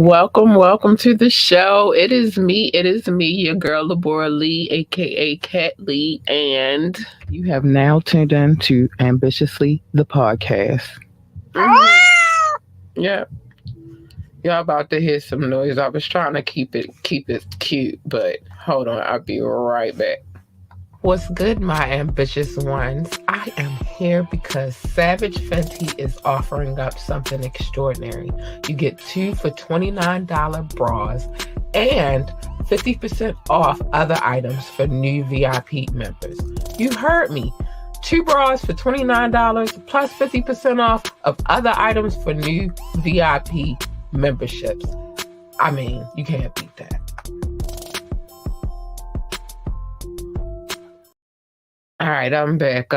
Welcome to the show. It is me, your girl Labora Lee, aka Cat Lee, and You have now tuned in to Ambitiously the podcast. yeah, y'all about to hear some noise. I was trying to keep it cute, but hold on, I'll be right back. What's good, my ambitious ones? I am here because Savage Fenty is offering up something extraordinary. You get two for $29 bras and 50% off other items for new VIP members. You heard me. Two bras for $29 plus 50% off of other items for new VIP memberships. I mean, you can't beat that. All right, I'm back.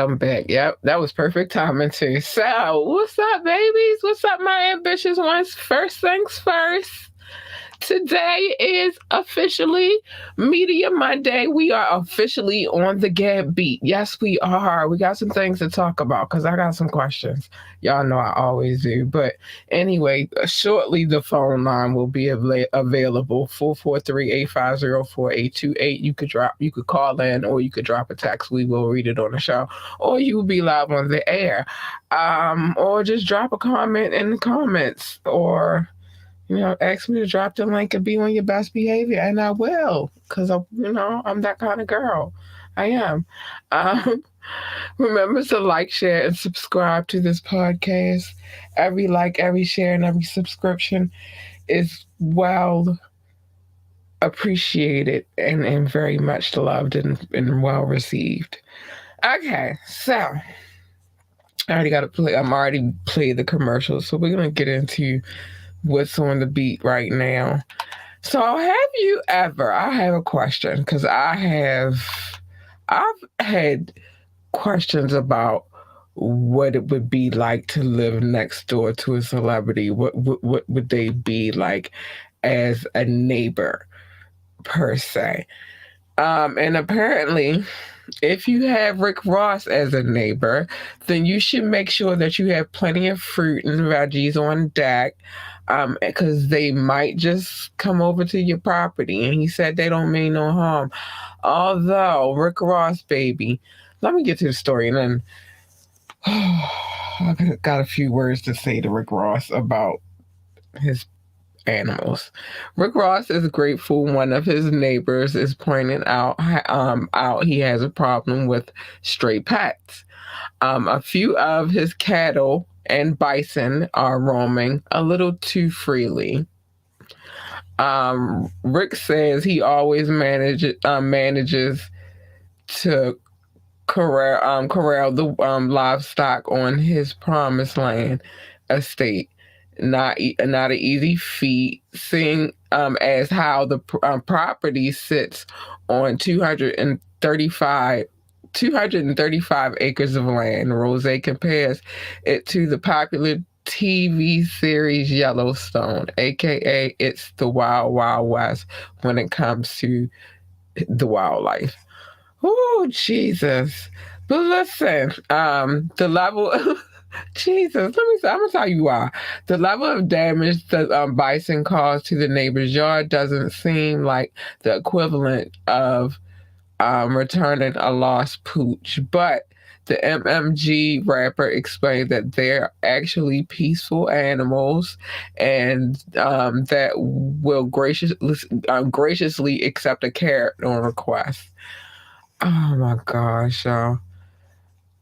Yep, that was perfect timing too. So, what's up, babies? What's up, my ambitious ones? First things first. Today is officially Media Monday. We are officially on the Gab beat. Yes, we are. We got some things to talk about because I got some questions. Y'all know I always do. But anyway, shortly the phone line will be available 443-850-4828. You could call in or you could drop a text. We will read it on the show. Or you will be live on the air. Or just drop a comment in the comments or ask me to drop the link and be on your best behavior, and I will, because I'm that kind of girl. I am. Um, Remember to like, share, and subscribe to this podcast. Every like, every share, and every subscription is well appreciated and very much loved and well received. Okay, so I already got to play. I'm already played the commercials, so we're gonna get into what's on the beat right now. So I have a question because I've had questions about what it would be like to live next door to a celebrity. What would they be like as a neighbor per se? And apparently, if you have Rick Ross as a neighbor, then you should make sure that you have plenty of fruit and veggies on deck, because they might just come over to your property. And he said they don't mean no harm. Although, Rick Ross, baby, let me get to the story and then I got a few words to say to Rick Ross about his animals. Rick Ross is grateful one of his neighbors is pointing out he has a problem with stray pets. A few of his cattle and bison are roaming a little too freely. Rick says he always manages to corral the livestock on his promised land estate. Not an easy feat, seeing as how the property sits on 235 acres of land. Rose compares it to the popular TV series Yellowstone, aka it's the Wild Wild West when it comes to the wildlife. Oh, Jesus. But listen, the level Jesus, let me say, I'm gonna tell you why. The level of damage that bison caused to the neighbor's yard doesn't seem like the equivalent of returning a lost pooch. But the MMG rapper explained that they're actually peaceful animals and that will graciously accept a carrot on request. Oh my gosh, y'all.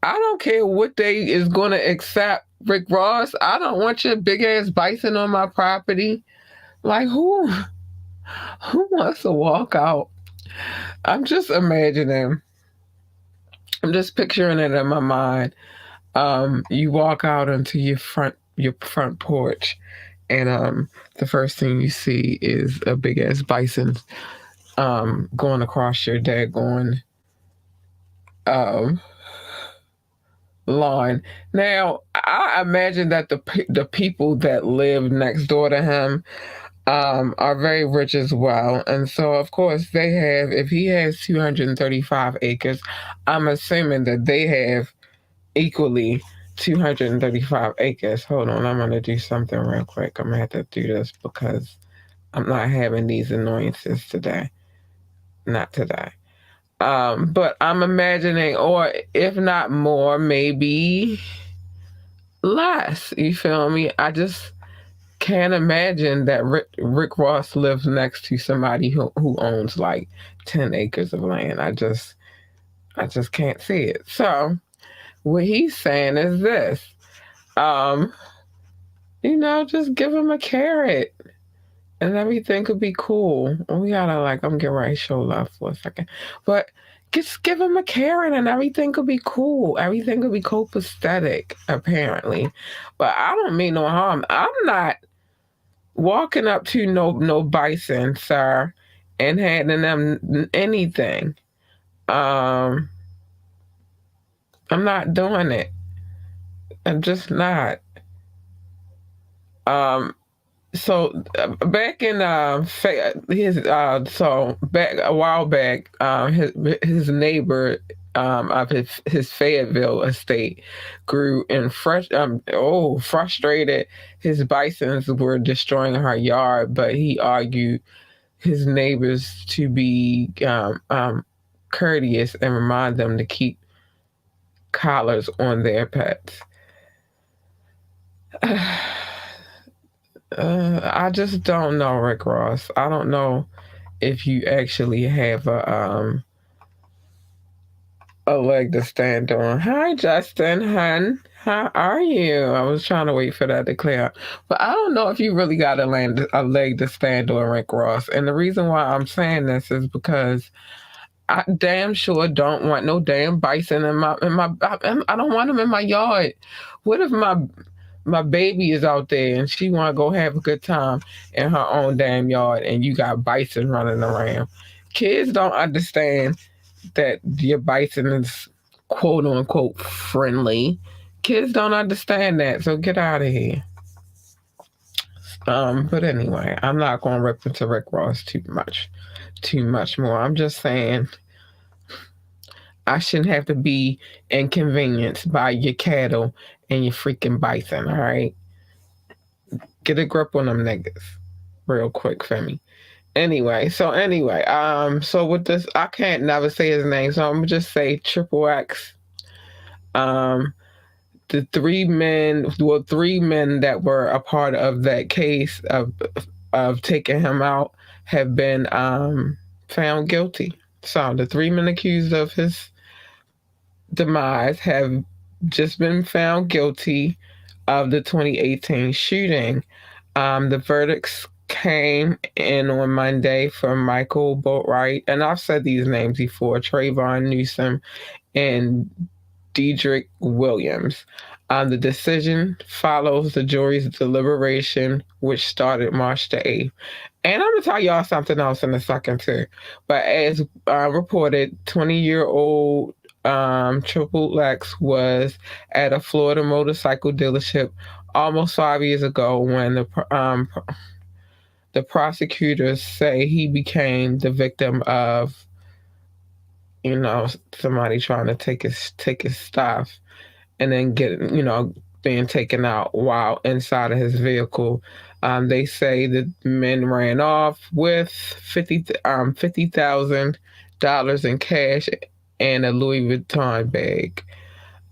I don't care what they is going to accept, Rick Ross. I don't want your big ass bison on my property. Like who wants to walk out? I'm just imagining. I'm just picturing it in my mind. You walk out onto your front porch, and the first thing you see is a big ass bison going across your daggone um lawn. Now, I imagine that the people that live next door to him are very rich as well, and so of course they have. If he has 235 acres, I'm assuming that they have equally 235 acres. Hold on, I'm gonna do something real quick. I'm gonna have to do this because I'm not having these annoyances today. Not today. But I'm imagining, or if not more, maybe less. You feel me? I just can't imagine that Rick Ross lives next to somebody who owns like 10 acres of land. I just can't see it. So what he's saying is this. Um, just give him a carrot and everything could be cool. We gotta like, I'm getting ready to show love for a second. But just give him a carrot and everything could be cool. Everything could be copacetic, apparently. But I don't mean no harm. I'm not walking up to no bison, sir, and handing them anything. Um, I'm not doing it. I'm just not. Um, back in his so back a while back, his neighbor of his Fayetteville estate grew and frustrated. His bisons were destroying her yard, but he argued his neighbors to be courteous and remind them to keep collars on their pets. I just don't know, Rick Ross. I don't know if you actually have a leg to stand on. Hi, Justin, hun. How are you? I was trying to wait for that to clear up. But I don't know if you really got a leg to stand on, Rick Ross. And the reason why I'm saying this is because I damn sure don't want no damn bison I don't want them in my yard. What if my baby is out there and she want to go have a good time in her own damn yard and you got bison running around? Kids don't understand that your bison is quote unquote friendly. Kids don't understand that, so get out of here. But anyway, I'm not going to rip into Rick Ross too much more. I'm just saying I shouldn't have to be inconvenienced by your cattle and your freaking bison. All right, get a grip on them niggas, real quick for me. So with this, I can't never say his name, so I'm gonna just say Triple X. Um, the three men that were a part of that case of taking him out have been found guilty. So the three men accused of his demise have just been found guilty of the 2018 shooting. The verdicts came in on Monday for Michael Boatwright, and I've said these names before, Trayvon Newsom and Dedrick Williams. The decision follows the jury's deliberation, which started March the 8th. And I'm going to tell y'all something else in a second, too. But as reported, 20-year-old Triple X was at a Florida motorcycle dealership almost 5 years ago when the prosecutors say he became the victim of, somebody trying to take his stuff and then being taken out while inside of his vehicle. They say the men ran off with $50,000 in cash and a Louis Vuitton bag.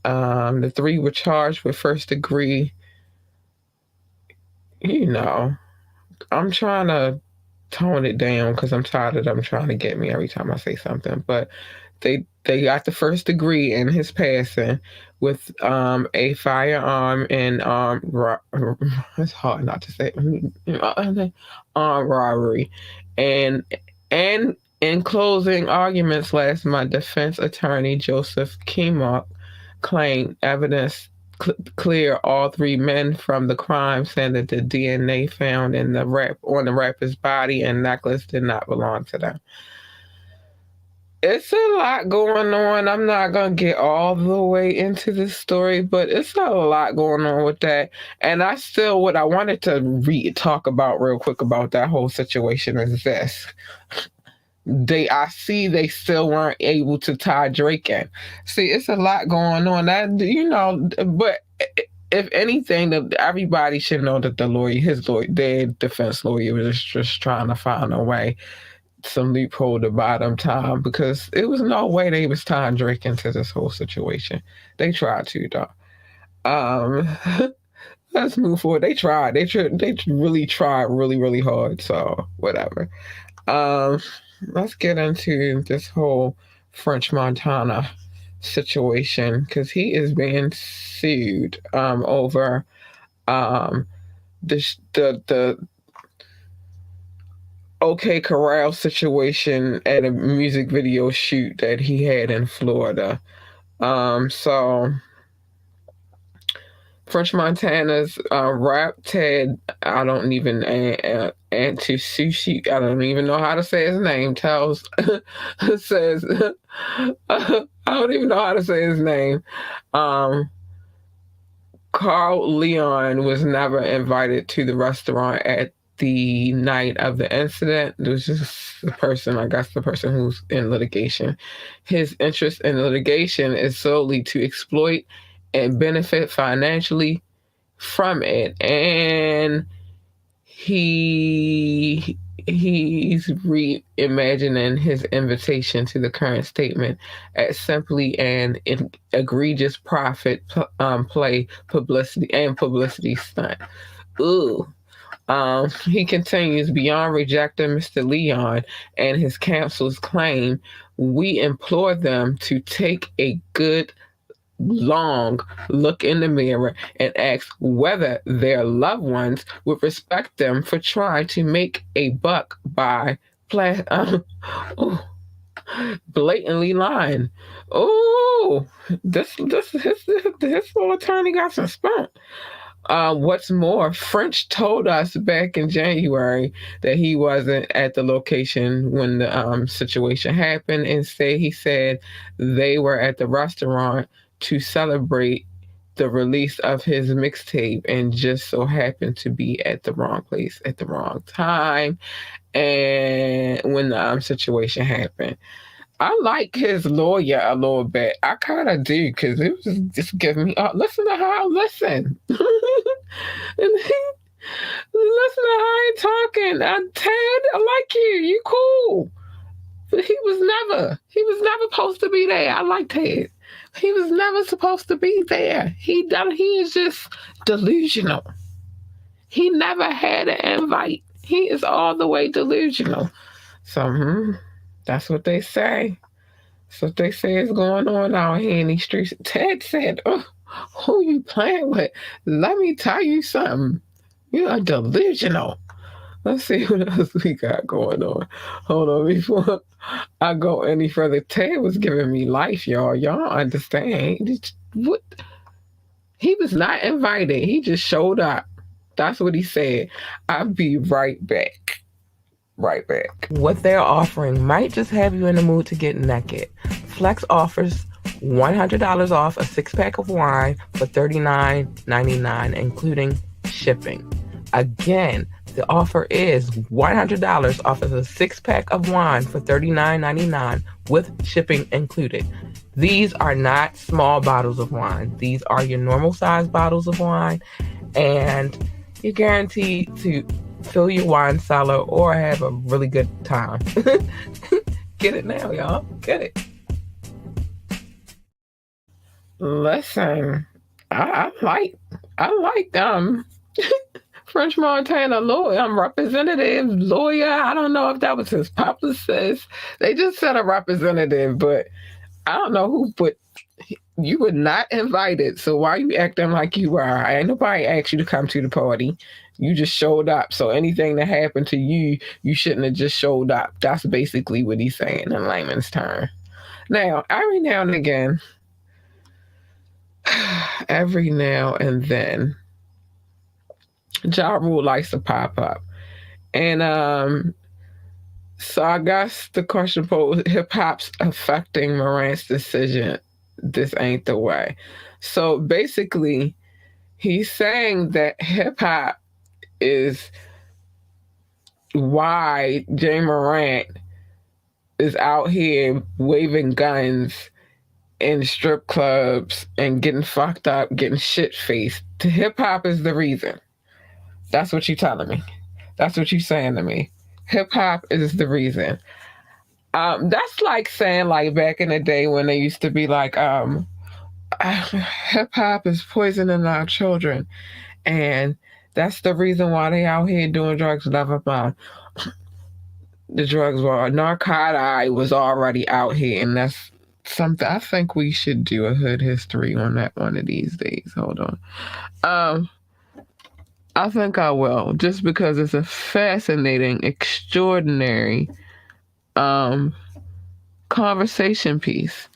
The three were charged with first degree. I'm trying to tone it down because I'm tired of them trying to get me every time I say something. But they got the first degree in his passing with a firearm and it's hard not to say armed robbery, and in closing arguments last month, defense attorney Joseph Kemock claimed evidence clear all three men from the crime, saying that the DNA found in on the rapper's body and necklace did not belong to them. It's a lot going on. I'm not going to get all the way into this story, but it's a lot going on with that. And what I wanted to talk about real quick about that whole situation is this. I see they still weren't able to tie Drake in. See, it's a lot going on. But if anything, everybody should know that the lawyer, his lawyer, their defense lawyer, was just trying to find a way, some loophole to buy them time, because it was no way they was tying Drake into this whole situation. They tried to though. Let's move forward. They tried. They really tried really really hard. So whatever. Um, let's get into this whole French Montana situation, because he is being sued over um the OK Corral situation at a music video shoot that he had in Florida. So French Montana's rap Ted, I don't even anti sushi. I don't even know how to say his name. Tells says I don't even know how to say his name. Um, Carl Leon was never invited to the restaurant at the night of the incident. It was just the person, I guess, the person who's in litigation. His interest in litigation is solely to exploit and benefit financially from it. And he's reimagining his invitation to the current statement as simply an egregious profit play, publicity stunt. Ooh. He continues, beyond rejecting Mr. Leon and his counsel's claim, we implore them to take a good long look in the mirror and ask whether their loved ones would respect them for trying to make a buck by oh, blatantly lying. Oh, his little attorney got some spunk. What's more, French told us back in January that he wasn't at the location when the situation happened. Instead, he said they were at the restaurant to celebrate the release of his mixtape and just so happened to be at the wrong place at the wrong time and when the situation happened. I like his lawyer a little bit. I kind of do, because it was just giving me, listen to how I listen. And listen to how he talking. Ted, I like you. You cool. But he was never supposed to be there. I like Ted. He was never supposed to be there. He is just delusional. He never had an invite. He is all the way delusional. So, that's what they say. That's what they say is going on out here in these streets. Ted said, who you playing with? Let me tell you something. You are delusional. Let's see what else we got going on. Hold on, before I go any further. Ted was giving me life, y'all. Y'all don't understand. What? He was not invited. He just showed up. That's what he said. I'll be right back. Right back. What they're offering might just have you in the mood to get naked. Flex offers $100 off a 6-pack of wine for $39.99, including shipping. Again, the offer is $100 off of a 6-pack of wine for $39.99 with shipping included. These are not small bottles of wine. These are your normal size bottles of wine, and you're guaranteed to fill your wine cellar or have a really good time. Get it now, y'all. Get it. Listen, I like French Montana lawyer, representative, lawyer. I don't know if that was his publicist. They just said a representative, but I don't know who put. You were not invited, so why are you acting like you are? Ain't nobody asked you to come to the party. You just showed up. So anything that happened to you, you shouldn't have just showed up. That's basically what he's saying in layman's term. Now, every now and again, every now and then, Ja Rule likes to pop up. And so I guess the question posed, hip hop's affecting Morant's decision. This ain't the way. So basically, he's saying that hip hop is why Jay Morant is out here waving guns in strip clubs and getting fucked up, getting shit faced. Hip hop is the reason. That's what you telling me. That's what you saying to me. Hip hop is the reason. That's like saying like back in the day when they used to be like, hip hop is poisoning our children, and that's the reason why they out here doing drugs. Blah blah blah. The drugs were narcotic was already out here, and that's something I think we should do a hood history on that one of these days. Hold on. Um, I think I will, just because it's a fascinating, extraordinary um conversation piece.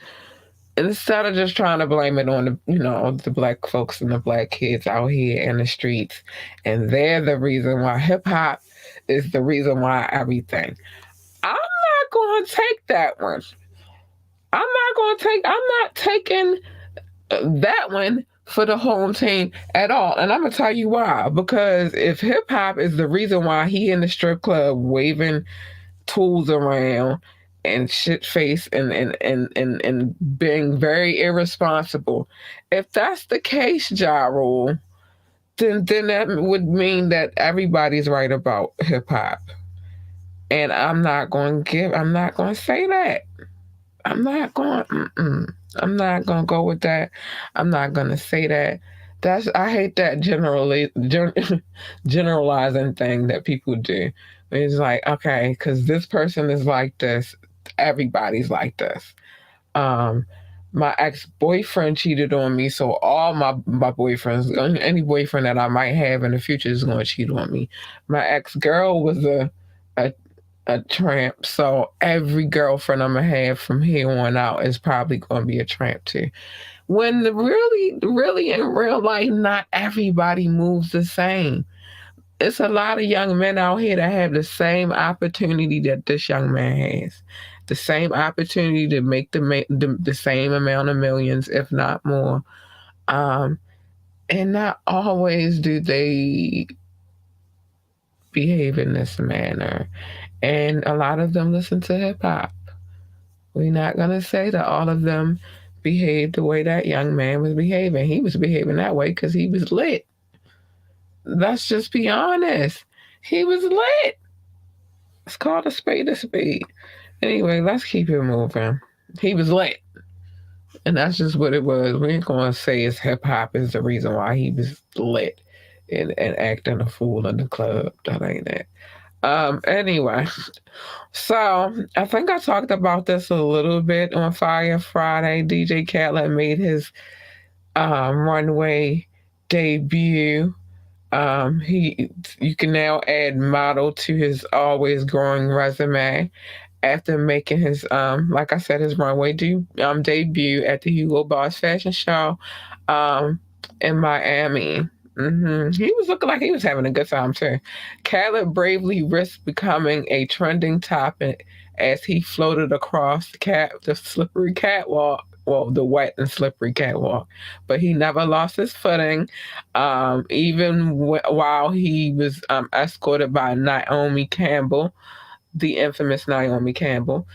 Instead of just trying to blame it on the black folks and the black kids out here in the streets, and they're the reason why hip hop is the reason why everything. I'm not going to take that one. I'm not taking that one for the home team at all. And I'm going to tell you why. Because if hip hop is the reason why he in the strip club waving tools around and shit face and being very irresponsible, if that's the case, Ja Rule, then that would mean that everybody's right about hip hop. And I'm not going to say that. I'm not going to go with that. I'm not going to say that. I hate that generalizing thing that people do. It's like, okay, because this person is like this, everybody's like this. Um, my ex-boyfriend cheated on me, so all my boyfriends, any boyfriend that I might have in the future is going to cheat on me. My ex-girl was a a tramp. So every girlfriend I'm gonna have from here on out is probably gonna be a tramp too. When really in real life, not everybody moves the same. It's a lot of young men out here that have the same opportunity that this young man has. The same opportunity to make the same amount of millions, if not more. Um, and not always do they behave in this manner. And a lot of them listen to hip hop. We're not going to say that all of them behaved the way that young man was behaving. He was behaving that way because he was lit. Let's just be honest. He was lit. It's called a spade a spade. Anyway, let's keep it moving. He was lit. And that's just what it was. We ain't going to say it's hip hop is the reason why he was lit and acting a fool in the club. That ain't it. Anyway, so I think I talked about this a little bit on Fire Friday. DJ Khaled made his runway debut. You can now add model to his always growing resume after making his like I said, his runway debut at the Hugo Boss fashion show in Miami. He was looking like he was having a good time too. Khaled bravely risked becoming a trending topic as he floated across the slippery catwalk. Well, the wet and slippery catwalk, but he never lost his footing, even while he was escorted by Naomi Campbell, the infamous Naomi Campbell,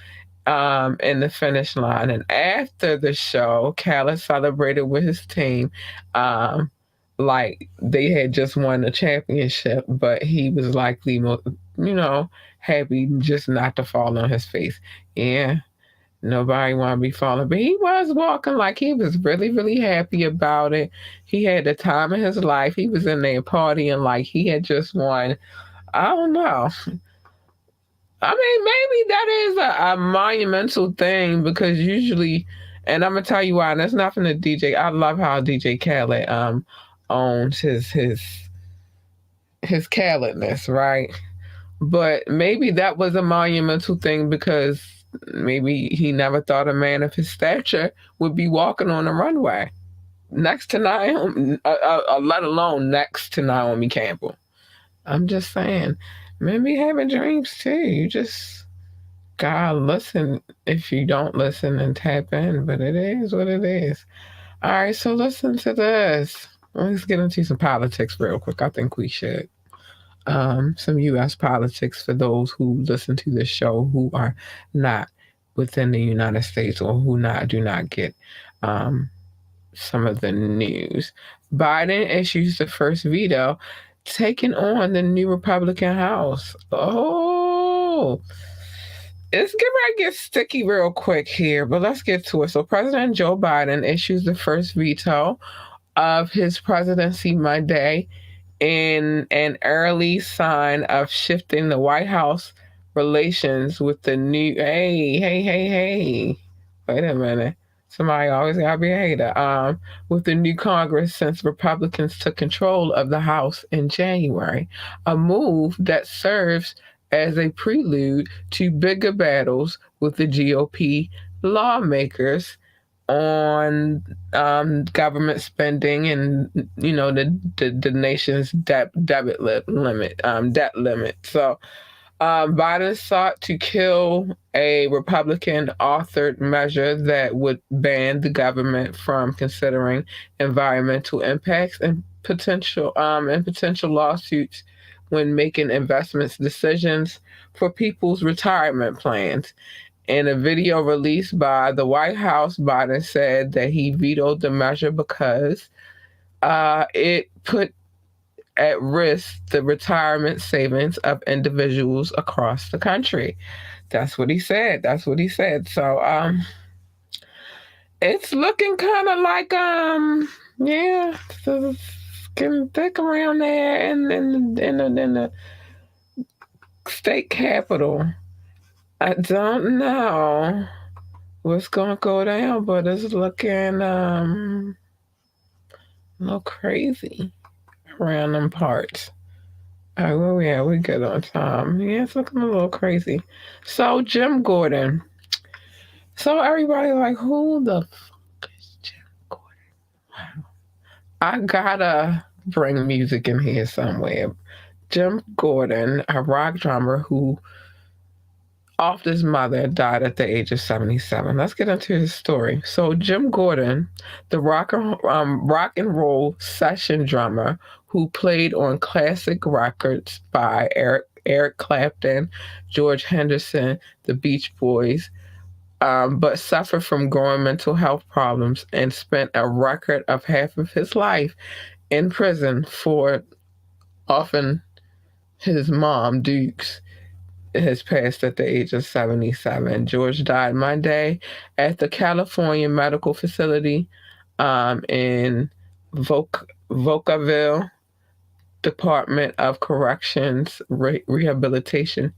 in the finish line. And after the show, Khaled celebrated with his team, like they had just won the championship, but he was likely, happy just not to fall on his face. Yeah, nobody want to be falling, but he was walking like he was really, really happy about it. He had the time of his life. He was in there partying like he had just won. I don't know. I mean, maybe that is a monumental thing because usually, and I'm gonna tell you why. And that's nothing to DJ. I love how DJ Khaled owns his Khaledness, right? But maybe that was a monumental thing because maybe he never thought a man of his stature would be walking on a runway next to Naomi, let alone next to Naomi Campbell. I'm just saying, men be having dreams too. You just gotta listen. If you don't listen and tap in, but it is what it is. All right, so listen to this. Let's get into some politics real quick. I think we should. Some U.S. politics for those who listen to this show who are not within the United States or who not do not get um, some of the news. Biden issues the first veto, taking on the new Republican House. Oh, it's getting ready to get sticky real quick here, but let's get to it. So, President Joe Biden issues the first veto of his presidency Monday in an early sign of shifting the White House relations with the new. Hey. Wait a minute. Somebody always gotta be a hater. With the new Congress since Republicans took control of the House in January, a move that serves as a prelude to bigger battles with the GOP lawmakers on government spending and the nation's debt limit. So Biden sought to kill a Republican authored measure that would ban the government from considering environmental impacts and potential lawsuits when making investments decisions for people's retirement plans. In a video released by the White House, Biden said that he vetoed the measure because it put at risk the retirement savings of individuals across the country. That's what he said. So it's looking kind of like yeah, it's getting thick around there in the state capitol. I don't know what's gonna go down, but it's looking a little crazy around them parts. Well, yeah, we good on time. Yeah, it's looking a little crazy. So Jim Gordon. So everybody like, who the fuck is Jim Gordon? Wow. I gotta bring music in here somewhere. Jim Gordon, a rock drummer who Ofta's mother died at the age of 77. Let's get into his story. So Jim Gordon, the rock and roll session drummer who played on classic records by Eric Clapton, George Henderson, the Beach Boys, but suffered from growing mental health problems and spent a record of half of his life in prison for often his mom, Dukes, has passed at the age of 77. George died Monday at the California Medical Facility in Vocaville Department of Corrections Rehabilitation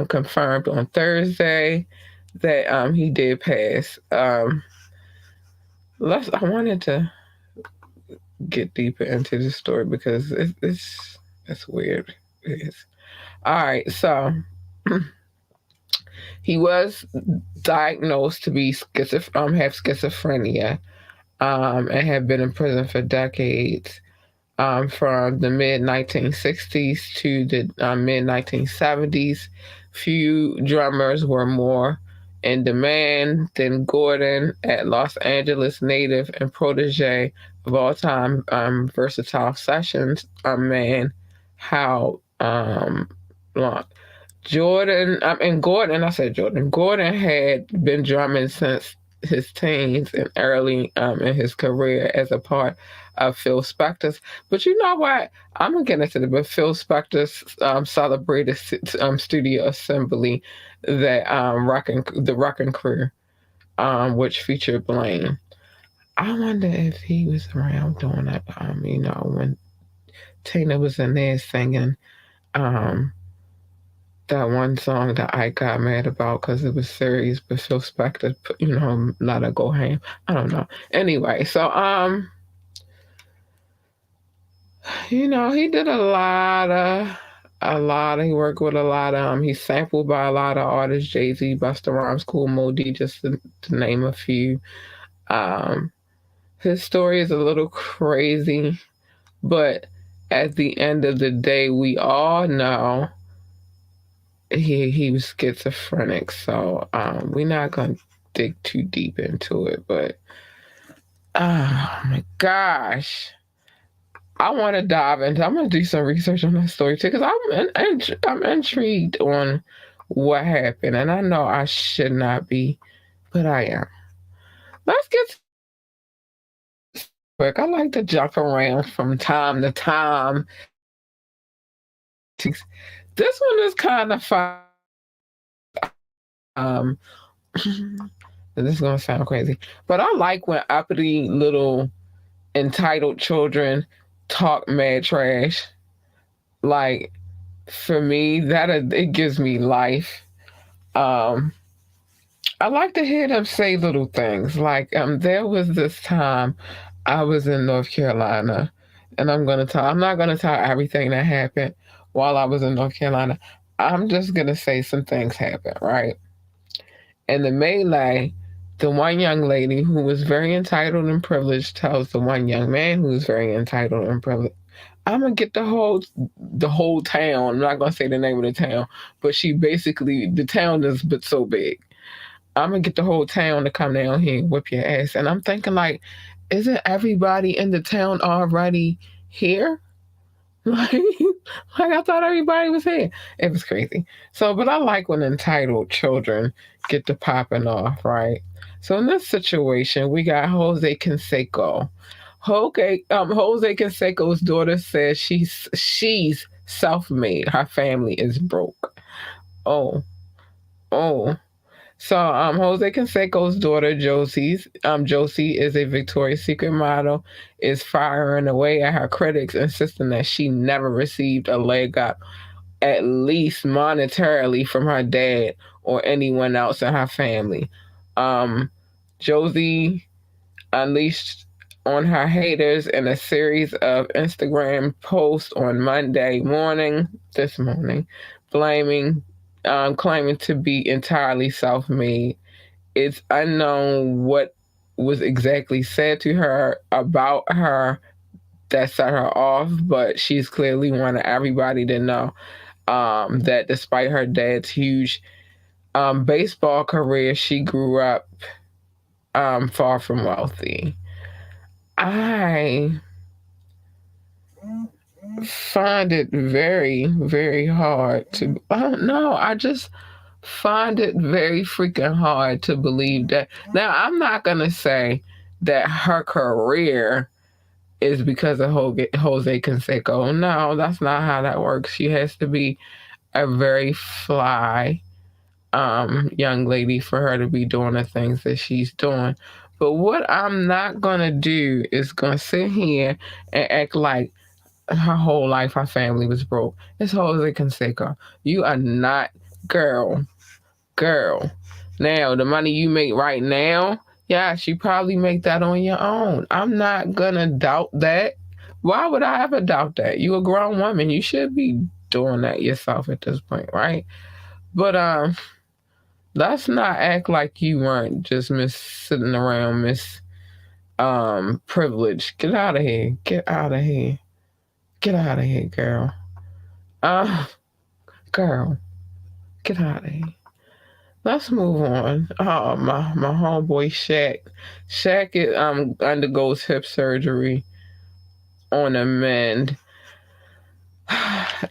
confirmed on Thursday that he did pass. I wanted to get deeper into the story because it's weird. All right, so he was diagnosed to be have schizophrenia, and had been in prison for decades, from the mid 1960s to the mid 1970s. Few drummers were more in demand than Gordon, at Los Angeles native and protege of all time versatile sessions man How long. Gordon had been drumming since his teens and early in his career as a part of Phil Spector's. But you know what? I'm going to get into it, but Phil Spector's celebrated studio assembly that the Rockin' Crew, which featured Blaine. I wonder if he was around doing that, when Tina was in there singing that one song that I got mad about because it was serious, but Phil Spector, let her go ham. I don't know. Anyway, so he did he worked with a lot of he's sampled by a lot of artists, Jay-Z, Busta Rhymes, Kool Moe Dee, just to name a few. His story is a little crazy, but at the end of the day, we all know he was schizophrenic, so we're not gonna dig too deep into it. But oh my gosh, I want to dive into. I'm gonna do some research on that story too, because I'm intrigued on what happened. And I know I should not be, but I am. Let's get to this topic real quick. I like to jump around from time to time and talk about different things. This one is kind of funny because this is gonna sound crazy, but I like when uppity little entitled children talk mad trash. Like for me, it gives me life. Um, I like to hear them say little things. Like there was this time I was in North Carolina, and I'm not gonna tell everything that happened while I was in North Carolina. I'm just gonna say some things happened, right? And the melee, the one young lady who was very entitled and privileged tells the one young man who was very entitled and privileged, I'm gonna get the whole town. I'm not gonna say the name of the town, but she basically the town is but so big. I'm gonna get the whole town to come down here and whip your ass. And I'm thinking like, isn't everybody in the town already here? Like, like I thought everybody was here. It was crazy. So, but I like when entitled children get to popping off, right? So in this situation, we got Jose Canseco. Jose Canseco's daughter says she's self-made. Her family is broke. Oh, oh. So Jose Canseco's daughter Josie is a Victoria's Secret model, is firing away at her critics, insisting that she never received a leg up, at least monetarily, from her dad or anyone else in her family. Um, Josie unleashed on her haters in a series of Instagram posts on Monday morning, this morning, blaming, claiming to be entirely self made. It's unknown what was exactly said to her about her that set her off, but she's clearly wanted everybody to know that despite her dad's huge baseball career, she grew up far from wealthy. I find it very, very hard to. I don't know. I just find it very freaking hard to believe that. Now, I'm not going to say that her career is because of Jose Canseco. No, that's not how that works. She has to be a very fly young lady for her to be doing the things that she's doing. But what I'm not going to do is going to sit here and act like her whole life her family was broke. It's Jose Canseco. You are not, girl. Now the money you make right now, yes, you probably make that on your own. I'm not gonna doubt that. Why would I ever doubt that? You a grown woman. You should be doing that yourself at this point, right? But let's not act like you weren't just miss sitting around, miss privilege. Get out of here. Get out of here. Get out of here, girl. Uh, girl, get out of here. Let's move on. Oh, my homeboy Shaq. Shaq undergoes hip surgery on a mend.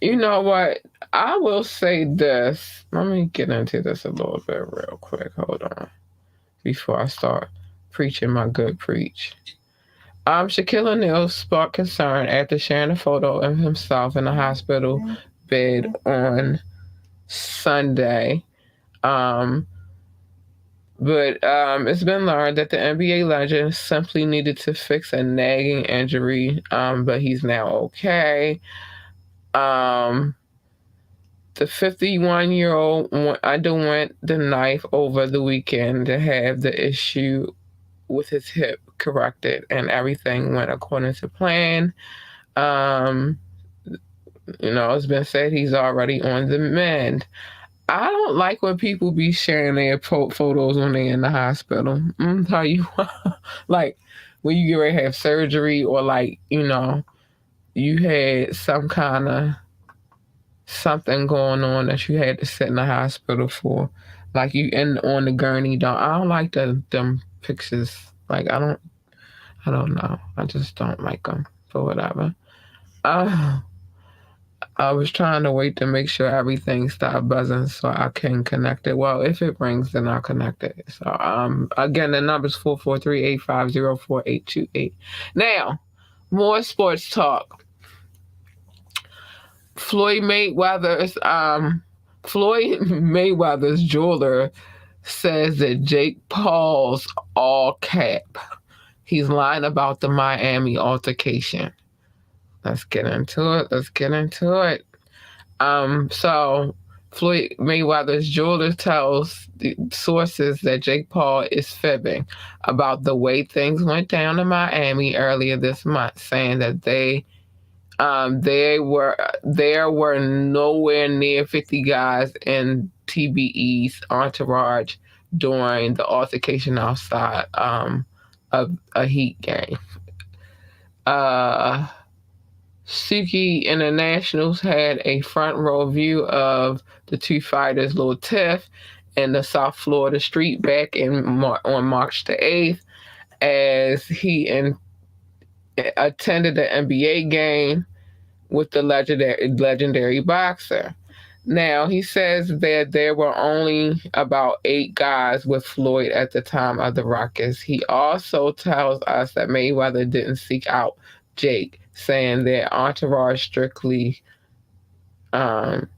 You know what? I will say this. Let me get into this a little bit real quick. Hold on. Before I start preaching my good preach. Shaquille O'Neal sparked concern after sharing a photo of himself in a hospital bed on Sunday. Um, but it's been learned that the NBA legend simply needed to fix a nagging injury, but he's now okay. Um, the 51-year-old underwent the knife over the weekend to have the issue with his hip corrected, and everything went according to plan. Um, it's been said he's already on the mend. I don't like when people be sharing their photos when they're in the hospital. I'm gonna tell you what, like when you get ready to have surgery, or like, you had some kind of something going on that you had to sit in the hospital for. Like you in on the gurney. I don't like them pictures. Like I don't know. I just don't like them for whatever. Uh, I was trying to wait to make sure everything stopped buzzing so I can connect it. Well, if it rings, then I'll connect it. So again, the number's 443-850-4828. Now, more sports talk. Floyd Mayweather's Floyd Mayweather's jeweler says that Jake Paul's all cap. He's lying about the Miami altercation. Let's get into it. Let's get into it. So Floyd Mayweather's jeweler tells the sources that Jake Paul is fibbing about the way things went down in Miami earlier this month, saying that there were nowhere near 50 guys in TBE's entourage during the altercation outside of a Heat game. Suki Internationals had a front row view of the two fighters' little tiff in the South Florida street back on March the 8th as he attended the NBA game with the legendary boxer. Now, he says that there were only about 8 guys with Floyd at the time of the ruckus. He also tells us that Mayweather didn't seek out Jake, saying their entourage strictly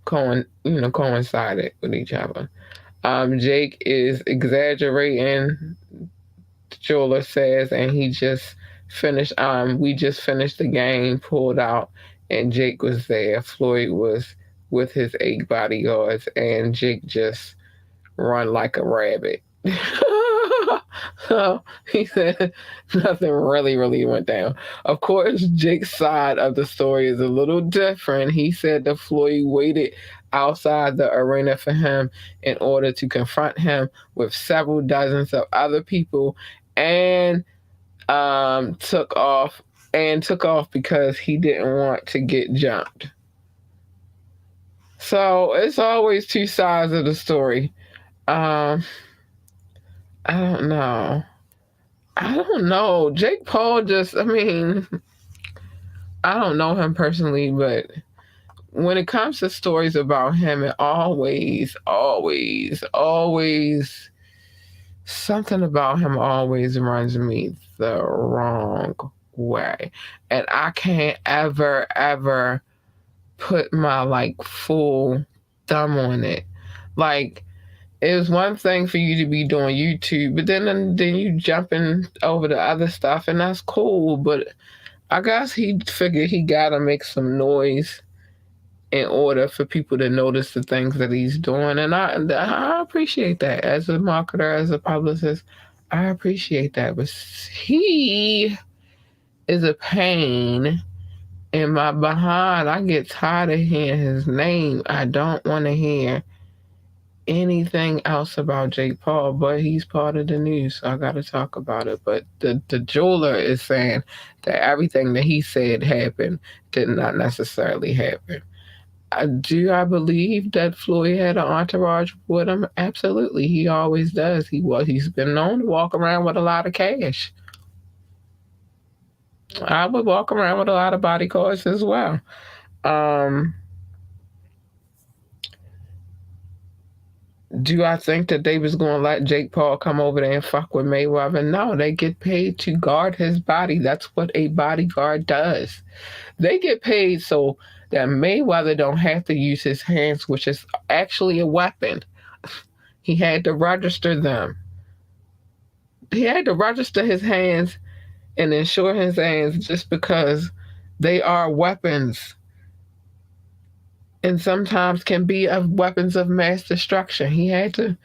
coincided with each other. Jake is exaggerating, the jeweler says, and he just finished. We just finished the game, pulled out, and Jake was there. Floyd was with his 8 bodyguards, and Jake just run like a rabbit. So he said nothing really went down. Of course, Jake's side of the story is a little different. He said that Floyd waited outside the arena for him in order to confront him with several dozens of other people, and took off because he didn't want to get jumped. So it's always two sides of the story. I don't know. Jake Paul I don't know him personally, but when it comes to stories about him, it always, something about him always runs me the wrong way. And I can't ever put my full thumb on it. It was one thing for you to be doing YouTube, but then you jumping over to other stuff, and that's cool. But I guess he figured he gotta make some noise in order for people to notice the things that he's doing, and I appreciate that as a marketer, as a publicist. I appreciate that, but he is a pain in my behind. I get tired of hearing his name. I don't want to hear anything else about Jake Paul, but he's part of the news, so I got to talk about it. But the jeweler is saying that everything that he said happened did not necessarily happen. Do I believe that Floyd had an entourage with him? Absolutely, he always does. He's been known to walk around with a lot of cash. I would walk around with a lot of bodyguards as well. Do I think that they was going to let Jake Paul come over there and fuck with Mayweather? No, they get paid to guard his body. That's what a bodyguard does. They get paid so that Mayweather don't have to use his hands, which is actually a weapon. He had to register them. He had to register his hands and insure his hands just because they are weapons, and sometimes can be weapons of mass destruction. He had to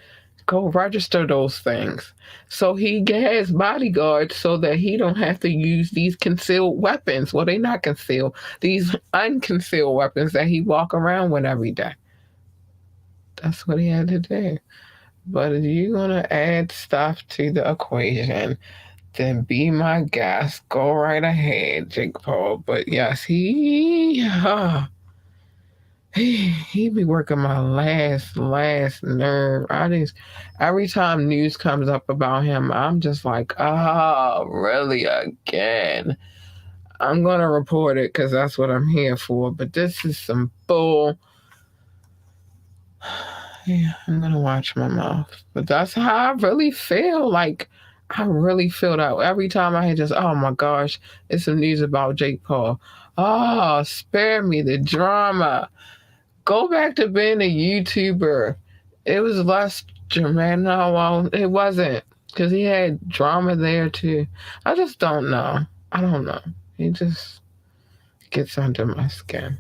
go register those things. So he has bodyguards so that he don't have to use these concealed weapons. Well, they're not concealed. These unconcealed weapons that he walk around with every day. That's what he had to do. But if you're going to add stuff to the equation, then be my guest. Go right ahead, Jake Paul. But yes, he be working my last nerve. Every time news comes up about him, I'm just like, really again. I'm gonna report it because that's what I'm here for. But this is some bull. Yeah, I'm gonna watch my mouth. But that's how I really feel. Like I really feel that every time I hear just, oh my gosh, it's some news about Jake Paul. Oh, spare me the drama. Go back to being a YouTuber. It was less dramatic. No, well, it wasn't because he had drama there too. I just don't know. I don't know. He just gets under my skin.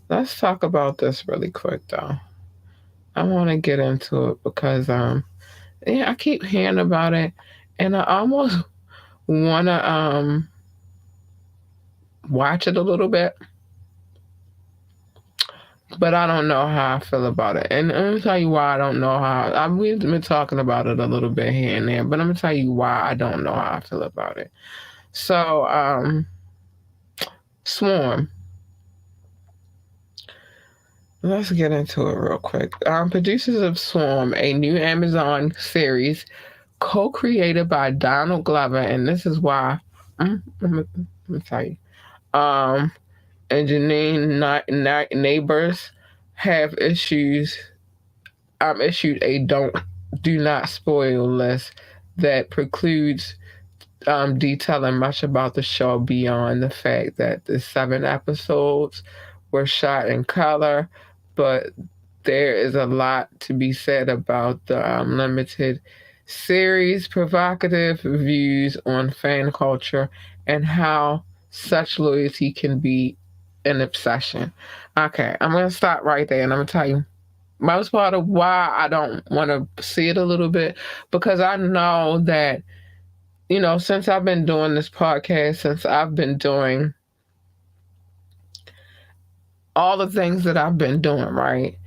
Let's talk about this really quick though. I want to get into it because yeah, I keep hearing about it, and I almost want to watch it a little bit, but I don't know how I feel about it. And I'm gonna tell you why I don't know how. We've been talking about it a little bit here and there, but I'm gonna tell you why I don't know how I feel about it. So, Swarm. Let's get into it real quick. Producers of Swarm, a new Amazon series co-created by Donald Glover, and this is why I'm gonna tell you. Um, and Janine Neighbors have issued a do not spoil list that precludes detailing much about the show beyond the fact that the 7 episodes were shot in color, but there is a lot to be said about the limited series, provocative views on fan culture, and how such loyalty can be an obsession. Okay, I'm going to stop right there and I'm going to tell you most part of why I don't want to see it a little bit because I know that, since I've been doing this podcast, since I've been doing all the things that I've been doing, right?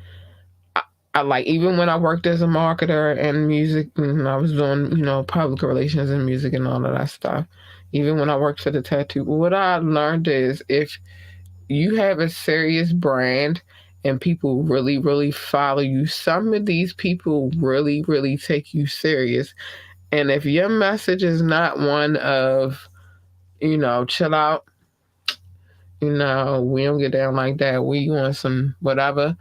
I like, even when I worked as a marketer and music, and I was doing, public relations and music and all of that stuff. Even when I worked for the tattoo, what I learned is if you have a serious brand and people really, really follow you, some of these people really, really take you serious. And if your message is not one of, chill out, we don't get down like that, we want some whatever,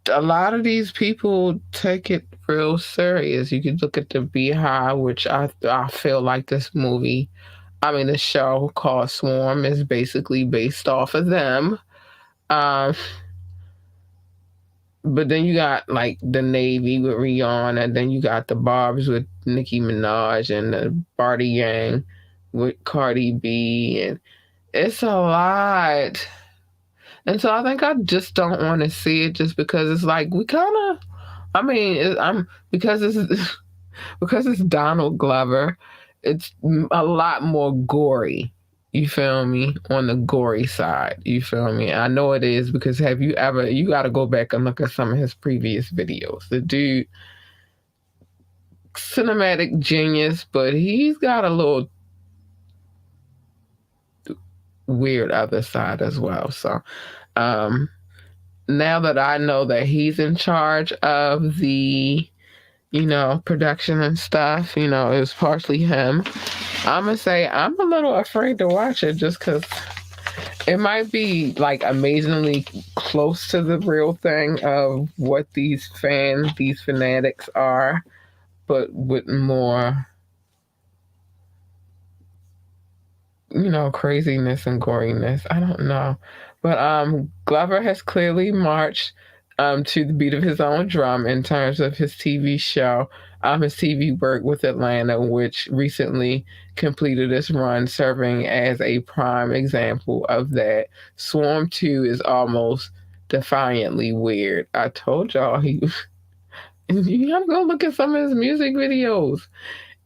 a lot of these people take it real serious. You could look at the Beehive, which I feel like the show called Swarm is basically based off of them. Um, but then you got like the Navy with Rihanna, and then you got the Barbs with Nicki Minaj, and the Barty Yang with Cardi B, and it's a lot. And so I think I just don't want to see it just because it's like we kind of. I'm because it's because it's Donald Glover. It's a lot more gory. You feel me? On the gory side. You feel me? I know it is because you got to go back and look at some of his previous videos. The dude, cinematic genius, but he's got a little weird other side as well. So, now that I know that he's in charge of the, production and stuff, it was partially him. I'm going to say I'm a little afraid to watch it just because it might be like amazingly close to the real thing of what these fanatics are, but with more, craziness and goriness. I don't know. But Glover has clearly marched to the beat of his own drum in terms of his TV show, his TV work with Atlanta, which recently completed its run, serving as a prime example of that. Swarm 2 is almost defiantly weird. I told y'all you gotta go look at some of his music videos.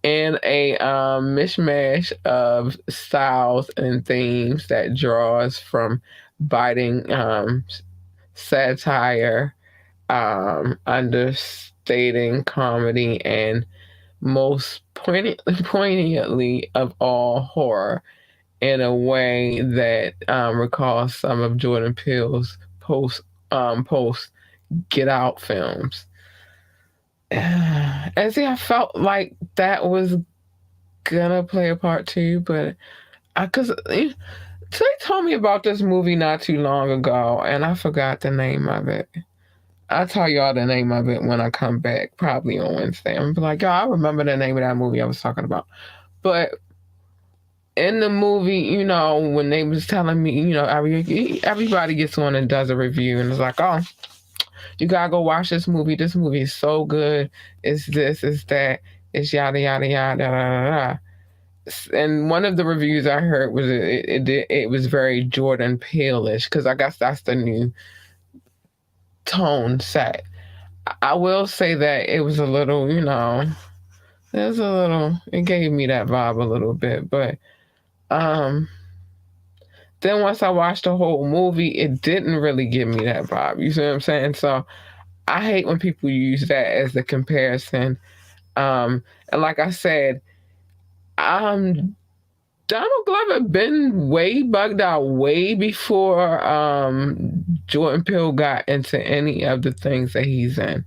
And a mishmash of styles and themes that draws from biting satire, understating comedy, and most poignantly of all, horror in a way that recalls some of Jordan Peele's post Get Out films. And see, I felt like that was gonna play a part too, but Because they told me about this movie not too long ago, and I forgot the name of it. I'll tell y'all the name of it when I come back, probably on Wednesday. I'm like, yo, I remember the name of that movie I was talking about. But in the movie, when they was telling me, everybody gets on and does a review, and it's like, oh, you gotta go watch this movie. This movie is so good. It's this, it's that, it's yada yada yada yada. And one of the reviews I heard was it was very Jordan Peele-ish, because I guess that's the new tone set. I will say that it was a little, it gave me that vibe a little bit, but um, then once I watched the whole movie, it didn't really give me that vibe. You see what I'm saying? So I hate when people use that as the comparison. And like I said, Donald Glover been way bugged out way before Jordan Peele got into any of the things that he's in.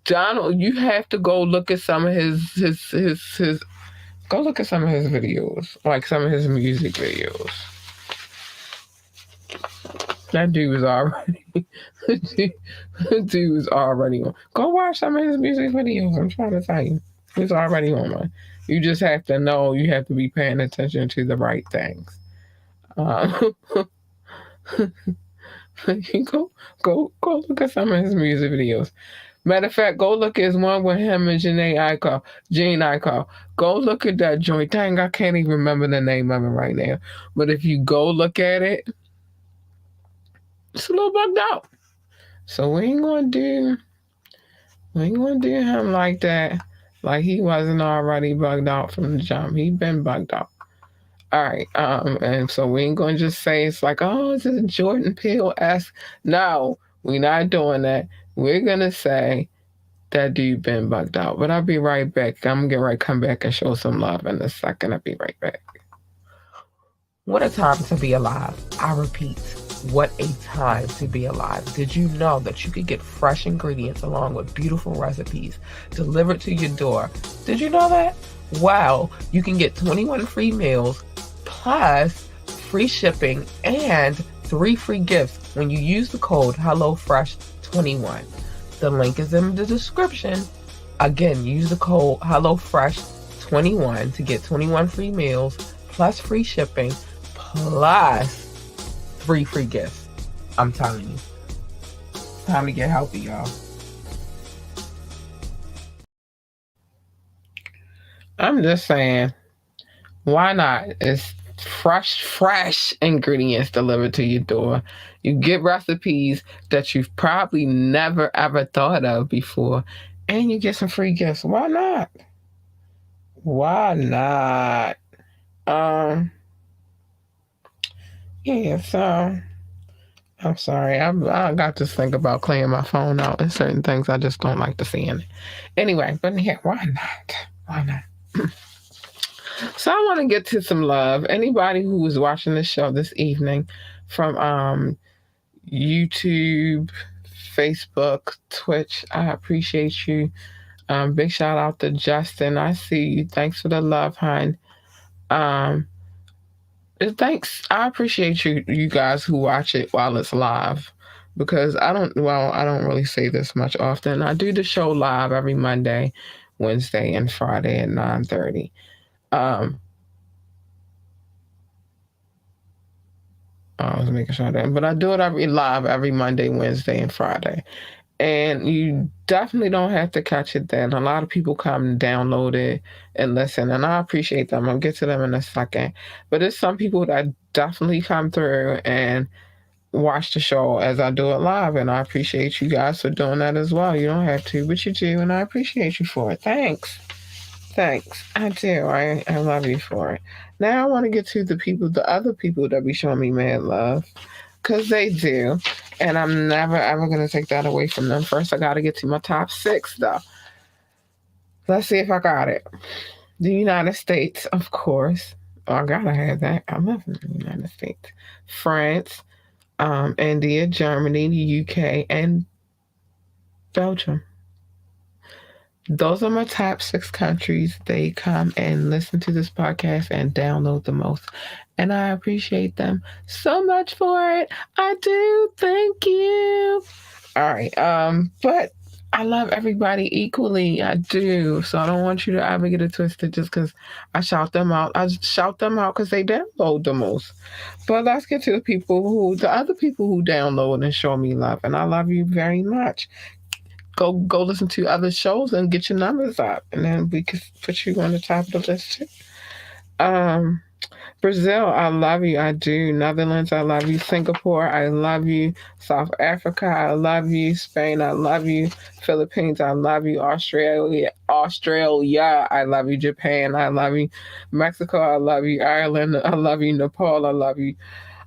Donald, you have to go look at some of his go look at some of his videos, like some of his music videos. That dude was already that dude was already on. Go watch some of his music videos. I'm trying to tell you. He's already on one. You just have to know, you have to be paying attention to the right things. Um, go look at some of his music videos. Matter of fact, go look at one with him and Jane Ico. Go look at that joint. Dang, I can't even remember the name of it right now. But if you go look at it, it's a little bugged out. So we ain't gonna do him like that. Like he wasn't already bugged out from the jump. He been bugged out. All right. And so we ain't gonna just say it's like, oh, it's a Jordan Peele-esque. No, we're not doing that. We're gonna say that dude been bugged out. But I'll be right back. I'm gonna get right come back and show some love in a second. I'll be right back. What a time to be alive. I repeat, what a time to be alive. Did you know that you could get fresh ingredients along with beautiful recipes delivered to your door? Did you know that? Well, you can get 21 free meals plus free shipping and 3 free gifts when you use the code HelloFresh21. The link is in the description. Again, use the code HelloFresh21 to get 21 free meals plus free shipping plus 3 free gifts. I'm telling you. It's time to get healthy, y'all. I'm just saying, why not? It's fresh ingredients delivered to your door. You get recipes that you've probably never ever thought of before, and you get some free gifts. Why not? Why not? Um, yeah, so I'm sorry. I got this thing about clearing my phone out and certain things I just don't like to see in it. Anyway, but yeah, why not? Why not? So I want to get to some love. Anybody who was watching the show this evening from YouTube, Facebook, Twitch, I appreciate you. Big shout out to Justin. I see you. Thanks for the love, hon. Um, Thanks. I appreciate you guys who watch it while it's live, because I don't really say this much often. I do the show live every Monday, Wednesday, and Friday at 9:30. Um, I was making sure that, but I do it every Monday, Wednesday, and Friday. And you definitely don't have to catch it then. A lot of people come and download it and listen, and I appreciate them. I'll get to them in a second. But there's some people that definitely come through and watch the show as I do it live, and I appreciate you guys for doing that as well. You don't have to, but you do, and I appreciate you for it. Thanks. Thanks. I do. I love you for it. Now I want to get to the other people that be showing me mad love, because they do. And I'm never, ever going to take that away from them. First, I got to get to my top 6, though. Let's see if I got it. The United States, of course. Oh, I got to have that. I live in the United States. France, India, Germany, the UK, and Belgium. Those are my top 6 countries. They come and listen to this podcast and download the most. And I appreciate them so much for it. I do. Thank you. All right. But I love everybody equally. I do. So I don't want you to ever get it twisted just because I shout them out. I shout them out because they download the most. But let's get to the other people who download and show me love. And I love you very much. Go listen to other shows and get your numbers up, and then we could put you on the top of the list too. Um, Brazil, I love you. I do. Netherlands, I love you. Singapore, I love you. South Africa, I love you. Spain, I love you. Philippines, I love you. Australia, I love you. Japan, I love you. Mexico, I love you. Ireland, I love you. Nepal, I love you.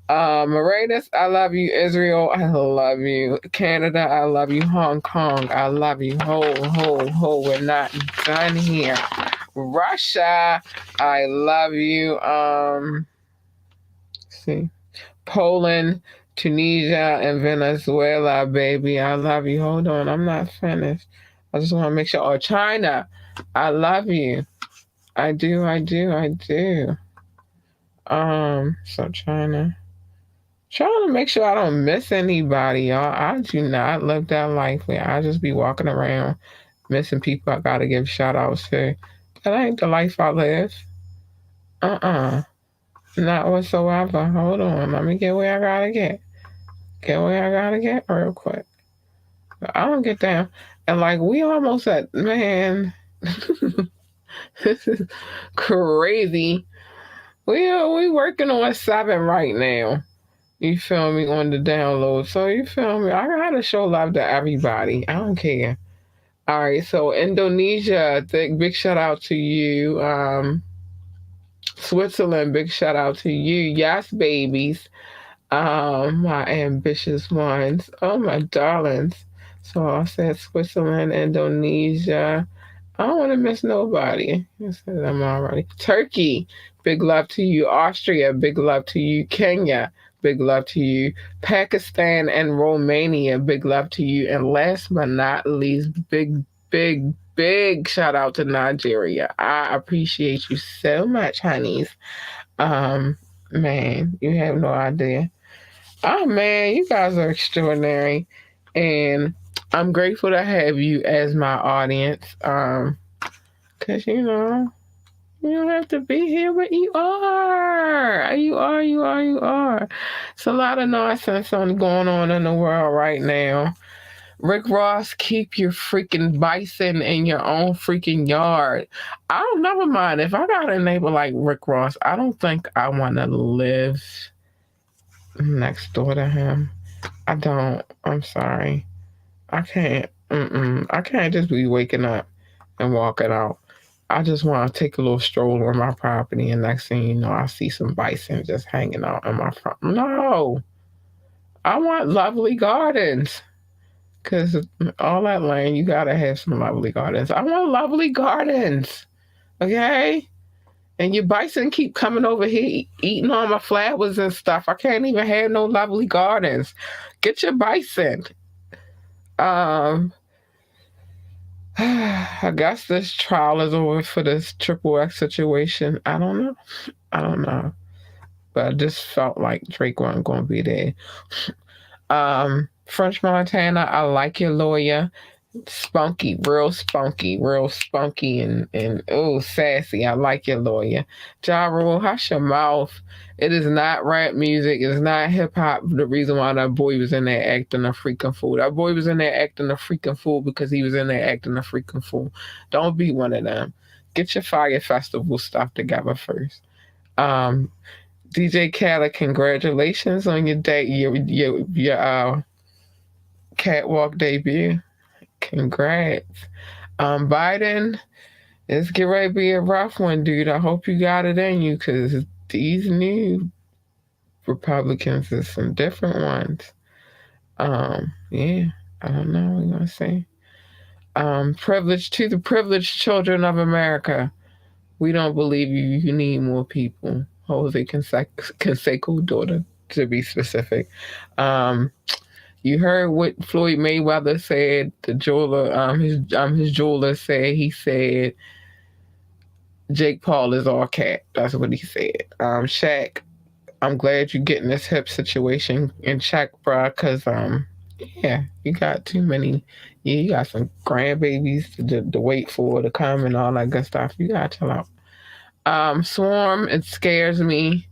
Mauritius, I love you. Israel, I love you. Canada, I love you. Hong Kong, I love you. We're not done here. Russia, I love you. See, Poland, Tunisia, and Venezuela, baby, I love you. Hold on, I'm not finished. I just want to make sure. Oh, China, I love you. I do, I do, I do. So China. Trying to make sure I don't miss anybody, y'all. I do not live that life where I just be walking around missing people I gotta give shout outs to. That ain't the life I live. Not whatsoever. Hold on. Let me get where I gotta get. Get where I gotta get real quick. I don't get down. And like we almost at man. This is crazy. We working on 7 right now. You feel me on the download. So you feel me? I gotta show love to everybody. I don't care. All right. So Indonesia, big shout out to you. Switzerland, big shout out to you. Yes, babies. My ambitious ones. Oh my darlings. So I said Switzerland, Indonesia. I don't want to miss nobody. I said them already. Turkey, big love to you. Austria, big love to you. Kenya, big love to you. Pakistan and Romania, big love to you. And last but not least, big shout out to Nigeria. I appreciate you so much, honeys. Man, you have no idea. Oh man, you guys are extraordinary. And I'm grateful to have you as my audience. Cause you don't have to be here, but you are. You are. It's a lot of nonsense going on in the world right now. Rick Ross, keep your freaking bison in your own freaking yard. I don't never mind. If I got a neighbor like Rick Ross, I don't think I want to live next door to him. I don't. I'm sorry. I can't. I can't just be waking up and walking out. I just want to take a little stroll on my property, and next thing you know, I see some bison just hanging out in my front. No, I want lovely gardens. Because all that land, you gotta have some lovely gardens. I want lovely gardens, okay? And your bison keep coming over here eating all my flowers and stuff. I can't even have no lovely gardens. Get your bison. Um, I guess this trial is over for this triple X situation. I don't know. I don't know. But I just felt like Drake wasn't going to be there. French Montana, I like your lawyer. Spunky, real spunky, and oh, sassy. I like your lawyer. Ja Rule, hush your mouth. It is not rap music. It's not hip hop. The reason why that boy was in there acting a freaking fool. That boy was in there acting a freaking fool because he was in there acting a freaking fool. Don't be one of them. Get your Fire Festival stuff together first. Um, DJ Khaled, congratulations on your day, your catwalk debut. Congrats. Biden, it's get ready to be a rough one, dude. I hope you got it in you because these new Republicans are some different ones. Yeah, I don't know what you're gonna say. Privilege to the privileged children of America. We don't believe you. You need more people. Jose Canseco daughter, to be specific. Um, You heard what Floyd Mayweather said. The jeweler, his jeweler said. He said Jake Paul is all cat. That's what he said. Shaq, I'm glad you're getting this hip situation in check, bruh, because yeah, you got too many. Yeah, you got some grandbabies to wait for to come and all that good stuff. You gotta chill out. Swarm, it scares me.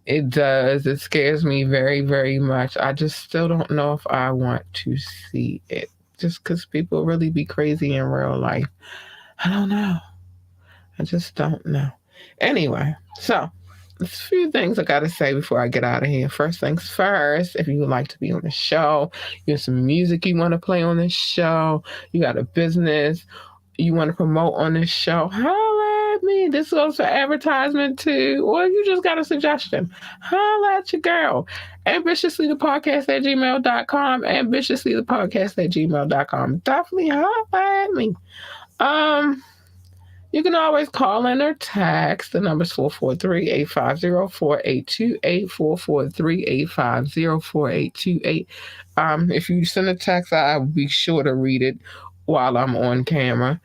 It does. It scares me very, very much. I just still don't know if I want to see it. Just because people really be crazy in real life. I don't know. I just don't know. Anyway, so there's a few things I gotta say before I get out of here. First things first, if you would like to be on the show, you have some music you want to play on this show, you got a business you want to promote on this show, holla at me. This goes for advertisement too, or you just got a suggestion, holla at your girl. Ambitiouslythepodcast at gmail.com, ambitiouslythepodcast at gmail.com. Definitely holla at me. Um, you can always call in or text. The number's 443-850-4828, 443-850-4828. If you send a text, I'll be sure to read it while I'm on camera.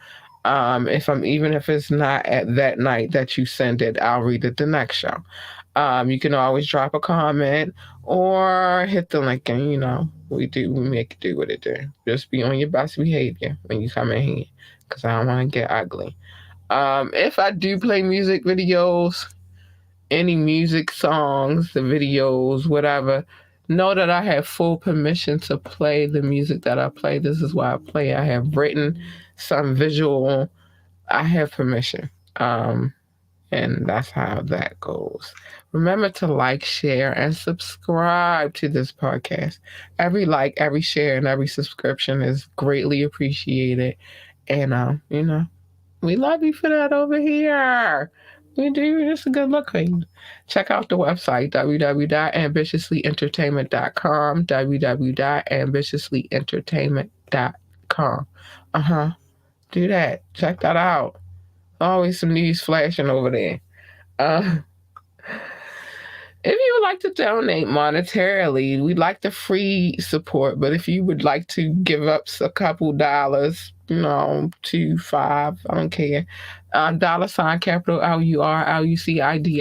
Even if it's not at that night that you send it, I'll read it the next show. You can always drop a comment or hit the link, and we make it do what it do. Just be on your best behavior when you come in here, because I don't want to get ugly. If I do play music videos, any music songs, the videos, whatever, know that I have full permission to play the music that I play. This is why I play. I have written some visual. I have permission. And that's how that goes. Remember to like, share, and subscribe to this podcast. Every like, every share, and every subscription is greatly appreciated. And, we love you for that over here. We do. It's a good looking. Check out the website, www.ambitiouslyentertainment.com, www.ambitiouslyentertainment.com. Do that. Check that out. Always some news flashing over there. Uh, if you would like to donate monetarily, we'd like the free support. But if you would like to give up a couple dollars, $2, $5, I don't care. $ capital LURLUCIDITY.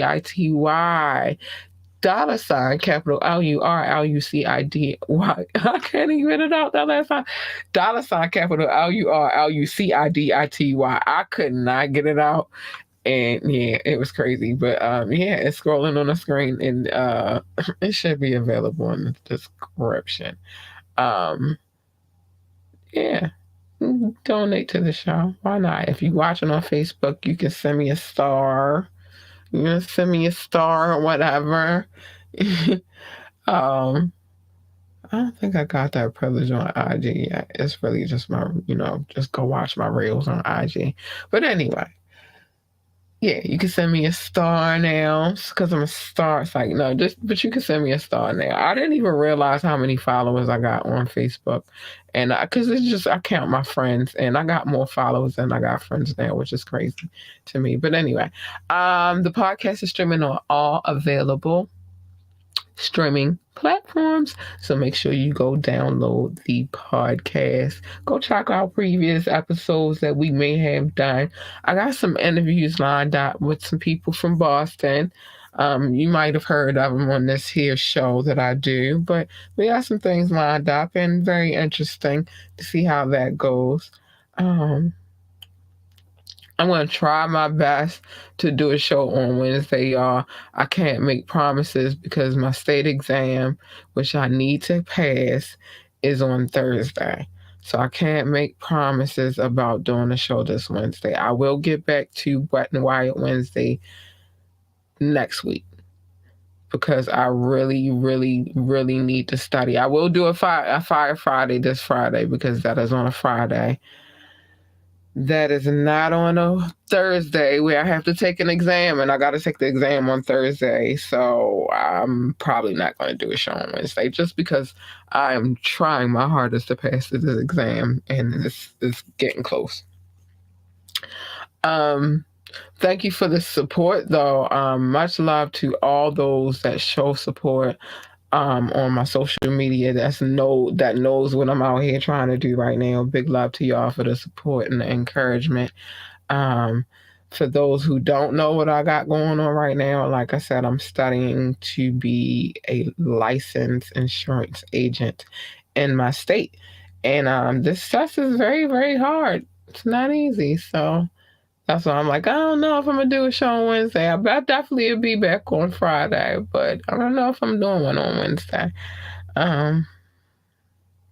$capital LURLUCIDY. I can't even get it out that last time. $ capital LURLUCIDITY. I could not get it out. And yeah, it was crazy. But yeah, it's scrolling on the screen, and it should be available in the description. Yeah. Donate to the show. Why not? If you're watching on Facebook, you can send me a star. Send me a star or whatever. I don't think I got that privilege on IG yet. It's really just just go watch my reels on IG. But anyway, yeah, you can send me a star now because I'm a star. It's like, no, but you can send me a star now. I didn't even realize how many followers I got on Facebook. And because it's just, I count my friends, and I got more followers than I got friends now, which is crazy to me. But anyway, the podcast is streaming on all available streaming platforms. So make sure you go download the podcast. Go check out previous episodes that we may have done. I got some interviews lined up with some people from Boston. You might have heard of them on this here show that I do, but we got some things lined up, and very interesting to see how that goes. I'm going to try my best to do a show on Wednesday, y'all. I can't make promises because my state exam, which I need to pass, is on Thursday. So I can't make promises about doing a show this Wednesday. I will get back to Wet and Wired Wednesday next week because I really, really, really need to study. I will do a Fire Friday this Friday because that is on a Friday. That is not on a Thursday where I have to take an exam, and I got to take the exam on Thursday. So I'm probably not going to do a show on Wednesday just because I am trying my hardest to pass this exam, and it's getting close. Thank you for the support, though. Much love to all those that show support. on my social media that knows what I'm out here trying to do right now. Big love to y'all for the support and the encouragement. Um, for those who don't know what I got going on right now, like I said, I'm studying to be a licensed insurance agent in my state. And this test is very, very hard. It's not easy. So that's why I'm like, I don't know if I'm going to do a show on Wednesday. Definitely will be back on Friday, but I don't know if I'm doing one on Wednesday. Um,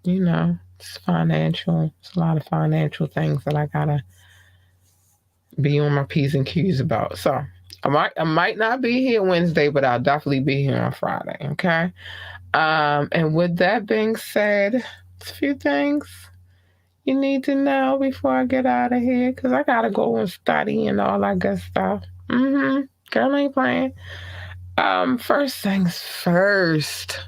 it's financial. It's a lot of financial things that I got to be on my P's and Q's about. So I might not be here Wednesday, but I'll definitely be here on Friday. Okay. And with that being said, a few things you need to know before I get out of here, because I gotta go and study and all that good stuff. Girl ain't playing. First things first.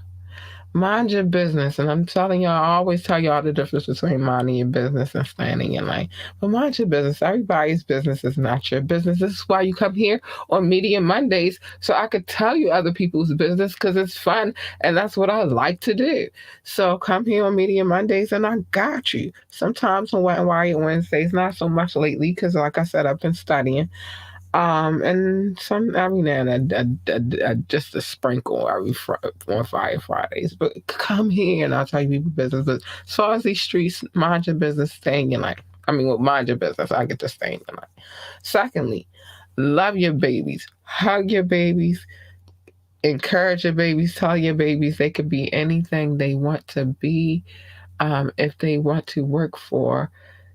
Mind your business. And I'm telling y'all, I always tell y'all the difference between minding your business and staying in your lane. But mind your business. Everybody's business is not your business. This is why you come here on Media Mondays, so I could tell you other people's business, because it's fun and that's what I like to do. So come here on Media Mondays and I got you. Sometimes on Wet and Wired Wednesdays, not so much lately, because like I said, I've been studying. And some every now and then, just a sprinkle on Fire Fridays. But come here and I'll tell you people business. But as far as these streets, mind your business, stay in your lane. Well, mind your business. I get to stay in your lane. Secondly, love your babies, hug your babies, encourage your babies, tell your babies they could be anything they want to be. If they want to work for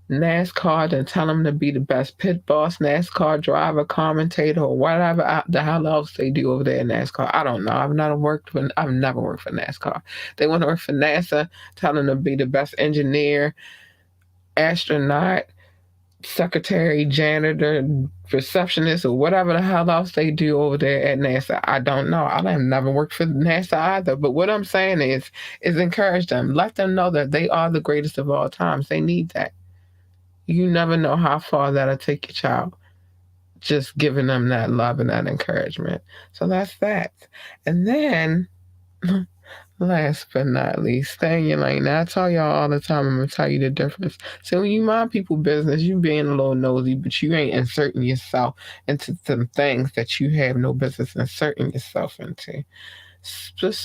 NASCAR, then tell them to be the best pit boss, NASCAR driver, commentator, or whatever the hell else they do over there in NASCAR. I don't know. I've never worked for NASCAR. They want to work for NASA. Tell them to be the best engineer, astronaut, secretary, janitor, receptionist, or whatever the hell else they do over there at NASA. I don't know. I have never worked for NASA either. But what I'm saying is encourage them. Let them know that they are the greatest of all times. They need that. You never know how far that'll take your child. Just giving them that love and that encouragement. So that's that. And then, last but not least, stay in your lane. Now, I tell y'all all the time, I'm going to tell you the difference. So when you mind people business, you being a little nosy, but you ain't inserting yourself into some things that you have no business inserting yourself into. Just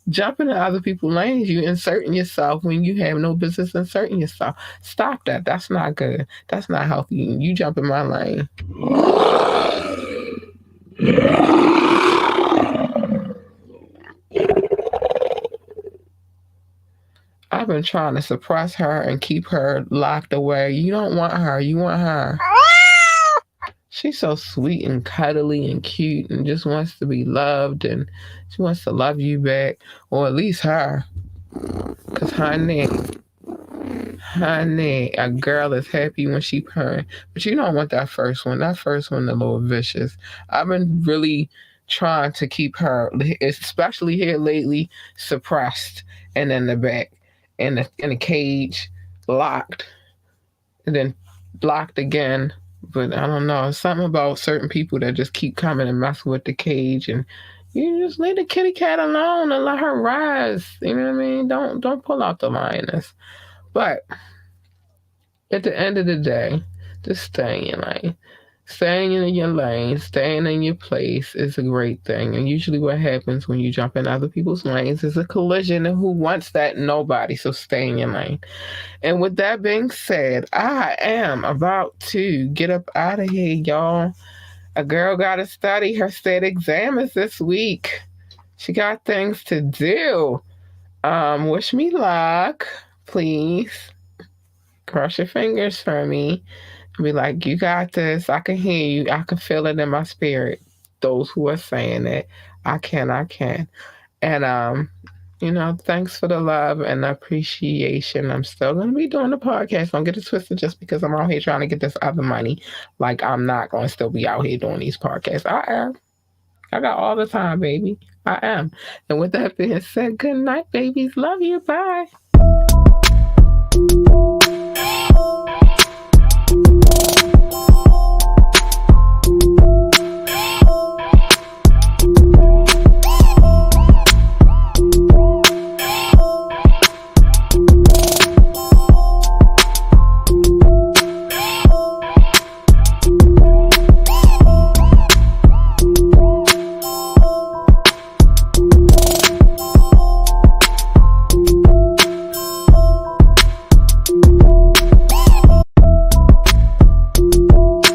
jumping in other people's lanes, you inserting yourself when you have no business inserting yourself. Stop that. That's not good. That's not healthy. You jump in my lane. I've been trying to suppress her and keep her locked away. You don't want her. You want her. She's so sweet and cuddly and cute and just wants to be loved, and she wants to love you back, or at least her. Because honey, a girl is happy when she purring. But you don't want that first one. That first one a little vicious. I've been really trying to keep her, especially here lately, suppressed and in the back, in a cage, locked, and then locked again. But I don't know. Something about certain people that just keep coming and messing with the cage, and you just leave the kitty cat alone and let her rise. You know what I mean? Don't pull out the lioness. But at the end of the day, just stay in your lane. Staying in your lane, staying in your place is a great thing. And usually what happens when you jump in other people's lanes is a collision, and who wants that? Nobody. So stay in your lane. And with that being said, I am about to get up out of here, y'all. A girl got to study. Her state exam is this week. She got things to do. Wish me luck, please. Cross your fingers for me. Be like, you got this. I can hear you. I can feel it in my spirit. Those who are saying it, I can. And thanks for the love and the appreciation. I'm still gonna be doing the podcast. Don't get it twisted just because I'm out here trying to get this other money. Like, I'm not gonna still be out here doing these podcasts. I am. I got all the time, baby. I am. And with that being said, good night, babies. Love you. Bye.